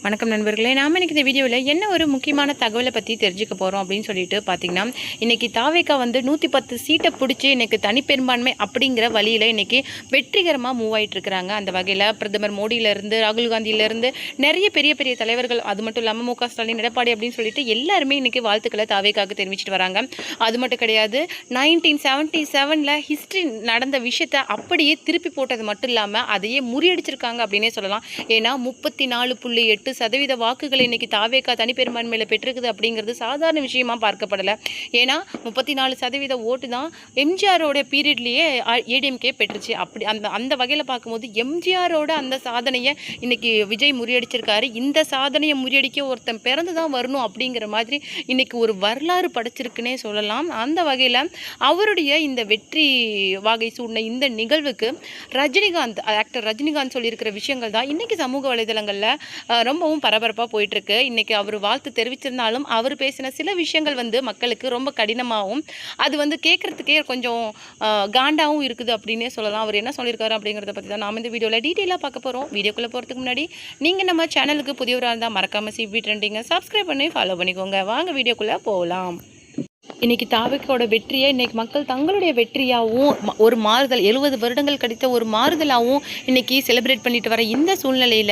வணக்கம் நண்பர்களே, நாம் இன்றைக்கி இந்த வீடியோவில் என்ன ஒரு முக்கியமான தகவலை பற்றி தெரிஞ்சுக்க போகிறோம் அப்படின்னு சொல்லிட்டு பார்த்தீங்கன்னா, இன்றைக்கி தாவேக்கா வந்து 110 சீட்டை பிடிச்சி இன்றைக்கி தனிப்பெரும்பான்மை அப்படிங்கிற வழியில் இன்றைக்கி வெற்றிகரமாக மூவ் ஆகிட்டுருக்குறாங்க. அந்த வகையில் பிரதமர் மோடியிலேருந்து, ராகுல் காந்தியிலேருந்து நிறைய பெரிய பெரிய தலைவர்கள், அது மட்டும் இல்லாமல் மு.க. ஸ்டாலின், எடப்பாடி அப்படின்னு சொல்லிட்டு எல்லாருமே இன்றைக்கி வாழ்த்துக்களை தாவேக்காவுக்கு தெரிவிச்சிட்டு வராங்க. அது மட்டும் கிடையாது, 1977 ஹிஸ்ட்ரி நடந்த விஷயத்தை அப்படியே திருப்பி போட்டது மட்டும் இல்லாமல் அதையே முறியடிச்சிருக்காங்க அப்படின்னே சொல்லலாம். ஏன்னா 34.8% வாக்குகள் இன்னைக்கு தாவேக்கா தனிப்பெரும்பான்மையில் பெற்றிருக்குது அப்படிங்கிறது சாதாரண விஷயமா பார்க்கப்படலை. ஏன்னா 34% ஓட்டு தான் எம்ஜிஆரோட பீரியட்லேயே ஏடிஎம்கே பெற்றுச்சு. அப்படி அந்த அந்த வகையில் பார்க்கும்போது எம்ஜிஆரோட அந்த சாதனையை இன்னைக்கு விஜய் முறியடிச்சிருக்காரு. இந்த சாதனையை முறியடிக்க ஒருத்தன் பிறந்து தான் வரணும் அப்படிங்கிற மாதிரி இன்னைக்கு ஒரு வரலாறு படைச்சிருக்குன்னே சொல்லலாம். அந்த வகையில் அவருடைய இந்த வெற்றி வாகை சூடின இந்த நிகழ்வுக்கு ஆக்டர் ரஜினிகாந்த் சொல்லியிருக்கிற விஷயங்கள் தான் இன்னைக்கு சமூக வலைதளங்களில் ரொம்பவும் பரபரப்பாக போயிட்டுருக்கு. இன்றைக்கி அவர் வாழ்த்து தெரிவிச்சிருந்தாலும் அவர் பேசின சில விஷயங்கள் வந்து மக்களுக்கு ரொம்ப கடினமாகவும், அது வந்து கேட்குறதுக்கே கொஞ்சம் காண்டாகவும் இருக்குது அப்படின்னே சொல்லலாம். அவர் என்ன சொல்லியிருக்காரு அப்படிங்கிறத பற்றி தான் நாம் இந்த வீடியோவில் டீட்டெயிலாக பார்க்க போகிறோம். வீடியோக்குள்ளே போகிறதுக்கு முன்னாடி நீங்கள் நம்ம சேனலுக்கு புதியவராக இருந்தால் மறக்காமல் சிபி ட்ரெண்டிங்கை சப்ஸ்கிரைப் பண்ணி ஃபாலோ பண்ணிக்கோங்க. வாங்க வீடியோக்குள்ளே போகலாம். இன்றைக்கி தாவேக்காவோட வெற்றியை இன்றைக்கி மக்கள் தங்களுடைய வெற்றியாகவும் ஒரு மாறுதல் 70 வருடங்கள் கிடைத்த ஒரு மாறுதலாகவும் இன்றைக்கி செலிப்ரேட் பண்ணிட்டு வர இந்த சூழ்நிலையில்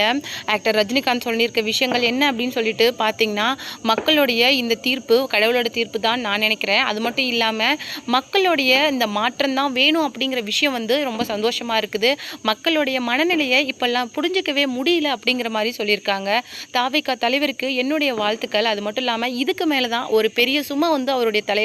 ஆக்டர் ரஜினிகாந்த் சொல்லியிருக்க விஷயங்கள் என்ன அப்படின்னு சொல்லிட்டு பார்த்திங்கன்னா, மக்களுடைய இந்த தீர்ப்பு கடவுளோட தீர்ப்பு தான் நான் நினைக்கிறேன். அது மட்டும் இல்லாமல் மக்களுடைய இந்த மாற்றம் தான் வேணும் அப்படிங்கிற விஷயம் வந்து ரொம்ப சந்தோஷமாக இருக்குது. மக்களுடைய மனநிலையை இப்போல்லாம் புரிஞ்சிக்கவே முடியல அப்படிங்கிற மாதிரி சொல்லியிருக்காங்க. தாவேக்கா தலைவருக்கு என்னுடைய வாழ்த்துக்கள். அது மட்டும் இல்லாமல் இதுக்கு மேலே தான் ஒரு பெரிய சும்மா வந்து அவருடைய தலையில்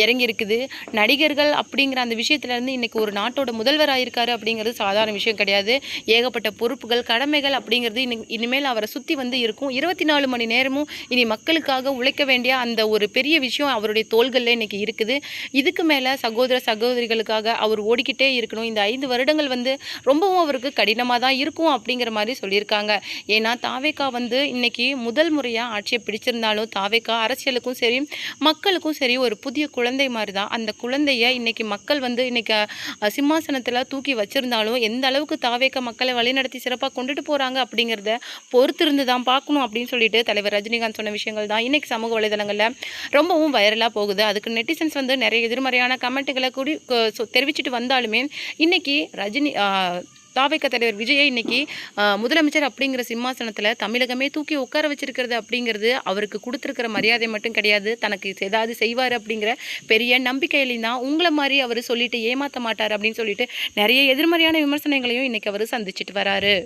இறங்கி இருக்குது. நடிகர்கள் அப்படிங்கிற அந்த விஷயத்துலேருந்து இன்றைக்கி ஒரு நாட்டோட முதல்வர் ஆயிருக்காரு அப்படிங்கிறது சாதாரண விஷயம் கிடையாது. ஏகப்பட்ட பொறுப்புகள், கடமைகள் அப்படிங்கிறது இனிமேல் அவரை சுற்றி வந்து இருக்கும். 24 மணி நேரமும் இனி மக்களுக்காக உழைக்க வேண்டிய அந்த ஒரு பெரிய விஷயம் அவருடைய தோள்களில் இன்றைக்கி இருக்குது. இதுக்கு மேலே சகோதர சகோதரிகளுக்காக அவர் ஓடிக்கிட்டே இருக்கணும். இந்த 5 வருடங்கள் வந்து ரொம்பவும் அவருக்கு கடினமாக தான் இருக்கும் அப்படிங்கிற மாதிரி சொல்லியிருக்காங்க. ஏன்னா தாவேக்கா வந்து இன்றைக்கி முதல் முறையாக ஆட்சியை பிடிச்சிருந்தாலும் தாவேக்கா அரசியலுக்கும் சரி மக்களுக்கும் சரி ஒரு புதிய குழந்தை மாதிரி தான். அந்த குழந்தைய இன்னைக்கு மக்கள் வந்து இன்னைக்கு சிம்மாசனத்தில் தூக்கி வச்சிருந்தாலும் எந்த அளவுக்கு தாவேக்கா மக்களை வழிநடத்தி சிறப்பாக கொண்டுட்டு போகிறாங்க அப்படிங்கிறத பொறுத்திருந்து தான் பார்க்கணும் அப்படின்னு சொல்லிட்டு தலைவர் ரஜினிகாந்த் சொன்ன விஷயங்கள் தான் இன்னைக்கு சமூக வலைதளங்களில் ரொம்பவும் வைரலாக போகுது. அதுக்கு நெட்டிசன்ஸ் வந்து நிறைய எதிர்மறையான கமெண்ட்டுகளை கூடி தெரிவிச்சிட்டு வந்தாலுமே இன்னைக்கு தாவேக்கா தலைவர் விஜயை இன்னைக்கு முதலமைச்சர் அப்படிங்கிற சிம்மாசனத்தில் தமிழகமே தூக்கி உட்கார வச்சிருக்கிறது அப்படிங்கிறது அவருக்கு கொடுத்துருக்கிற மரியாதை மட்டும் கிடையாது, தனக்கு ஏதாவது செய்வார் அப்படிங்கிற பெரிய நம்பிக்கையிலையும் தான். உங்களை மாதிரி அவர் சொல்லிட்டு ஏமாற்ற மாட்டார் அப்படின்னு சொல்லிட்டு நிறைய எதிர்மறையான விமர்சனங்களையும் இன்னைக்கு அவர் சந்திச்சுட்டு வராரு.